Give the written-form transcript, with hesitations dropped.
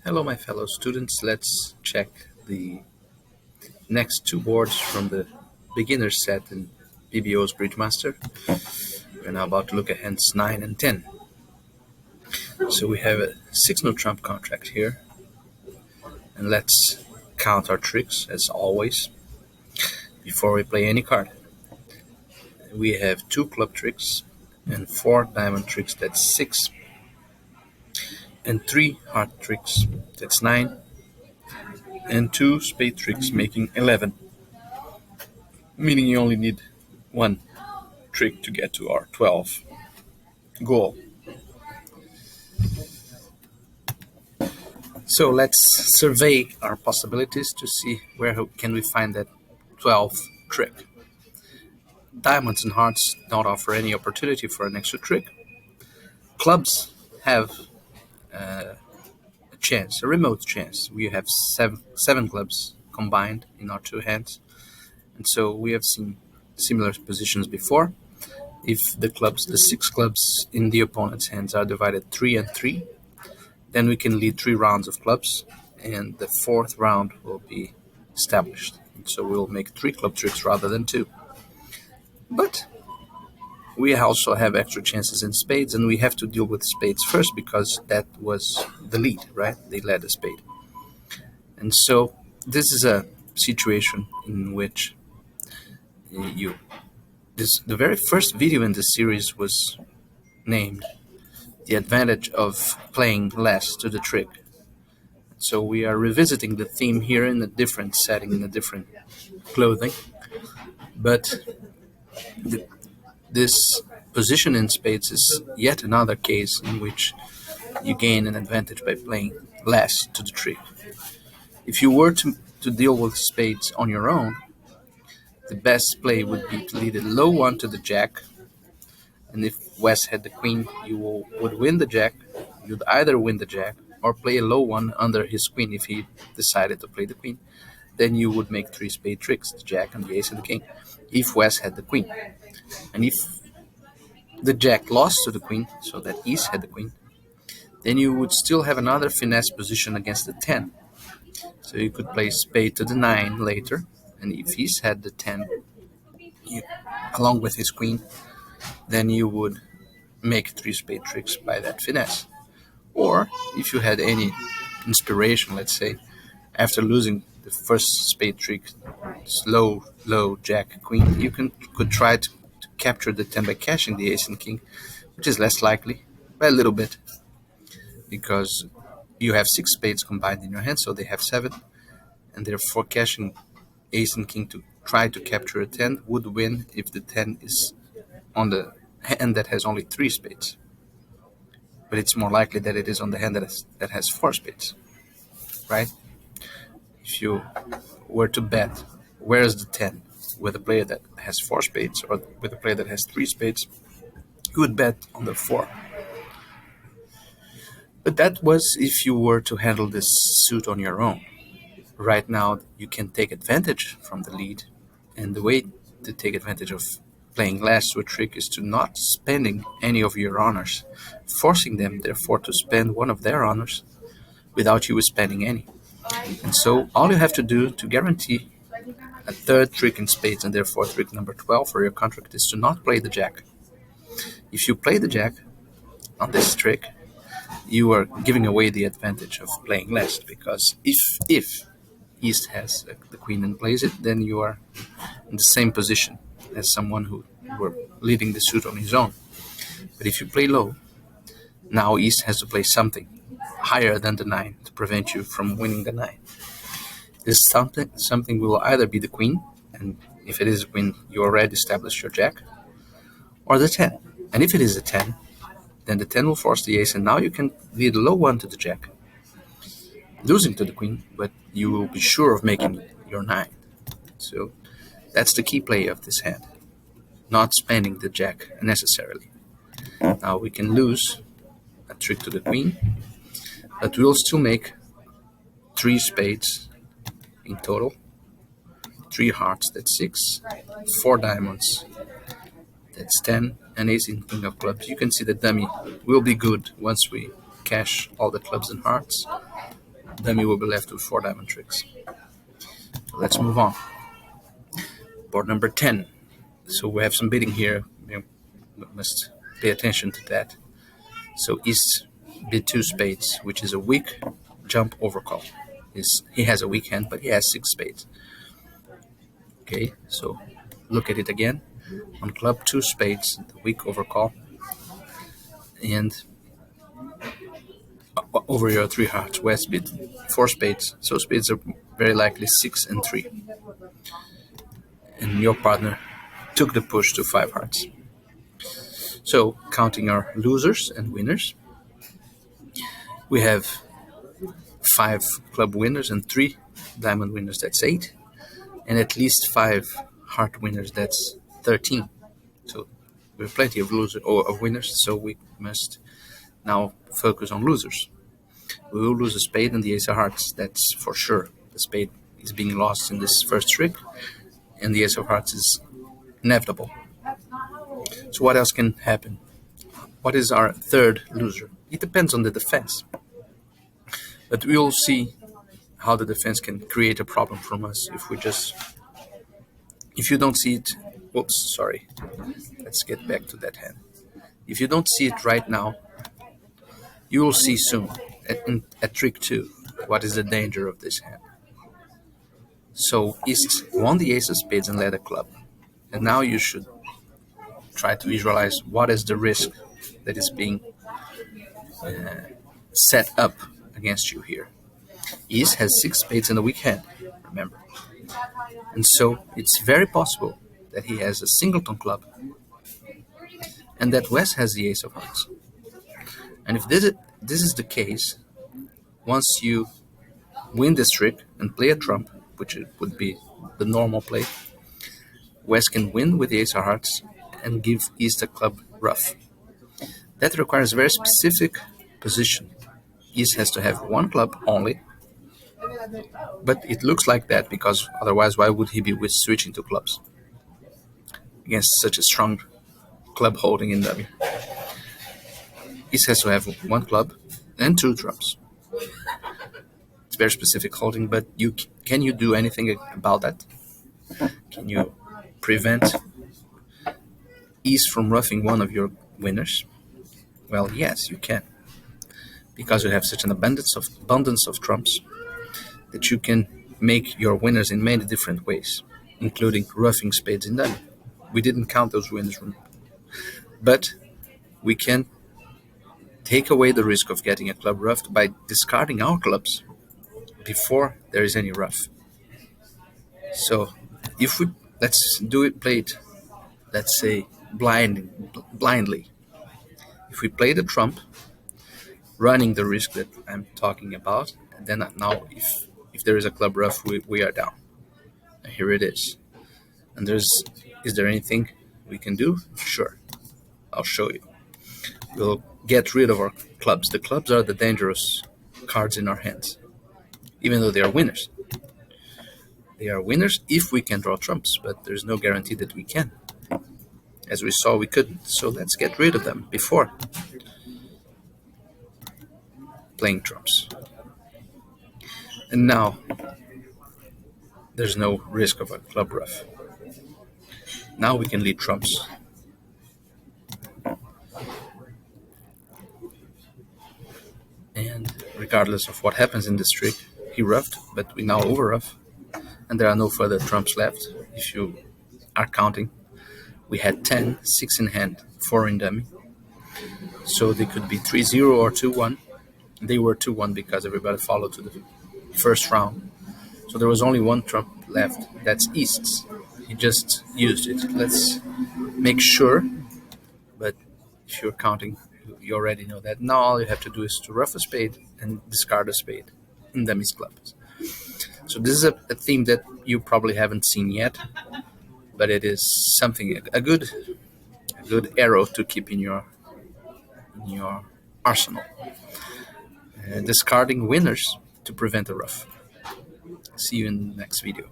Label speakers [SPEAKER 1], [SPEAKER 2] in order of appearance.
[SPEAKER 1] Hello, my fellow students. Let's check the next two boards from the beginner set in BBO's Bridgemaster. We're now about to look at hands 9 and 10. So we have a 6-note trump contract here. And let's count our tricks, as always, before we play any card. We have 2 club tricks and 4 diamond tricks, that's 6. And 3 heart tricks, that's 9. And 2 spade tricks, making 11. Meaning you only need 1 trick to get to our 12 goal. So let's survey our possibilities to see where can we find that 12th trick. Diamonds and hearts don't offer any opportunity for an extra trick. Clubs have a chance, a remote chance. We have seven clubs combined in our 2 hands, and so we have seen similar positions before. If the 6 clubs in the opponent's hands are divided 3 and 3, then we can lead 3 rounds of clubs, and the 4th round will be established. And so we'll make 3 club tricks rather than 2. But we also have extra chances in spades, and we have to deal with spades first because that was the lead, right? They led a spade. And so this is a situation in which the very first video in this series was named The Advantage of Playing Less to the Trick. So we are revisiting the theme here in a different setting, in a different clothing. But this position in spades is yet another case in which you gain an advantage by playing less to the trick. If you were to deal with spades on your own, the best play would be to lead a low one to the jack, and if West had the queen, you would win the jack. You'd either win the jack or play a low one under his queen if he decided to play the queen. Then you would make 3 spade tricks, the jack and the ace and the king, if West had the queen. And if the jack lost to the queen, so that East had the queen, then you would still have another finesse position against the 10. So you could play spade to the 9 later, and if East had the 10, along with his queen, then you would make 3 spade tricks by that finesse. Or if you had any inspiration, let's say, after losing the first spade trick, low, jack, queen, you could try to capture the 10 by cashing the ace and king, which is less likely by a little bit, because you have 6 spades combined in your hand, so they have 7, and therefore cashing ace and king to try to capture a 10 would win if the 10 is on the hand that has only 3 spades. But it's more likely that it is on the hand that has 4 spades, right? If you were to bet where is the 10 with a player that has 4 spades or with a player that has 3 spades, you would bet on the 4. But that was if you were to handle this suit on your own. Right now, you can take advantage from the lead, and the way to take advantage of playing less to a trick is to not spending any of your honors, forcing them, therefore, to spend one of their honors without you spending any. And so all you have to do to guarantee a 3rd trick in spades, and therefore trick number 12 for your contract, is to not play the jack. If you play the jack on this trick, you are giving away the advantage of playing less, because if East has the queen and plays it, then you are in the same position as someone who were leading the suit on his own. But if you play low, now East has to play something higher than the 9 to prevent you from winning the 9. This something will either be the queen, and if it is a queen, you already established your jack, or the 10. And if it is a 10, then the 10 will force the ace, and now you can lead a low one to the jack, losing to the queen, but you will be sure of making your 9. So that's the key play of this hand, not spending the jack necessarily. Now we can lose a trick to the queen, but we'll still make 3 spades in total, 3 hearts, that's 6, 4 diamonds, that's 10, and ace and king of clubs. You can see the dummy will be good once we cash all the clubs and hearts, dummy will be left with 4 diamond tricks. Let's move on. Board number 10. So we have some bidding here. We must pay attention to that. So East bid 2 spades, which is a weak jump overcall. He has a weak hand, but he has 6 spades. Okay, so look at it again. On club 2 spades, the weak overcall, and over your 3 hearts. West bid 4 spades, so spades are very likely 6 and 3. And your partner took the push to 5 hearts. So, counting our losers and winners, we have 5 club winners and 3 diamond winners, that's 8, and at least 5 heart winners, that's 13. So we have plenty of winners, so we must now focus on losers. We will lose a spade and the ace of hearts, that's for sure. The spade is being lost in this first trick, and the ace of hearts is inevitable. So what else can happen? What is our third loser? It depends on the defense. But we will see how the defense can create a problem from us if you don't see it. Whoops, sorry. Let's get back to that hand. If you don't see it right now, you will see soon at trick 2 what is the danger of this hand. So East won the ace of spades and led a club. And now you should try to visualize what is the risk that is being set up against you here. East has 6 spades and a weak hand, remember. And so it's very possible that he has a singleton club and that West has the ace of hearts. And if this is the case, once you win this trick and play a trump, which would be the normal play, West can win with the ace of hearts and give East a club rough. That requires a very specific position. East has to have 1 club only, but it looks like that because otherwise why would he be switching to clubs against such a strong club holding in dummy? East has to have 1 club and 2 trumps. It's very specific holding, but can you do anything about that? Can you prevent East from roughing one of your winners? Well, yes, you can, because you have such an abundance of trumps that you can make your winners in many different ways, including roughing spades in dummy. We didn't count those winners, but we can take away the risk of getting a club roughed by discarding our clubs before there is any rough. So if let's play it, let's say blindly. If we play the trump, running the risk that I'm talking about, and then now if there is a club rough, we are down. And here it is. And is there anything we can do? Sure, I'll show you. We'll get rid of our clubs. The clubs are the dangerous cards in our hands, even though they are winners. They are winners if we can draw trumps, but there's no guarantee that we can. As we saw, we couldn't. So let's get rid of them before playing trumps. And now there's no risk of a club rough. Now we can lead trumps. And regardless of what happens in this trick, he roughed, but we now over rough, and there are no further trumps left. If you are counting, we had 10, 6 in hand, 4 in dummy. So they could be 3-0 or 2-1. They were 2-1 because everybody followed to the first round. So there was only 1 trump left. That's East's. He just used it. Let's make sure. But if you're counting, you already know that. Now all you have to do is to rough a spade and discard a spade in dummy's clubs. So this is a theme that you probably haven't seen yet, but it is something, a good arrow to keep in your arsenal. Discarding winners to prevent a rough. See you in the next video.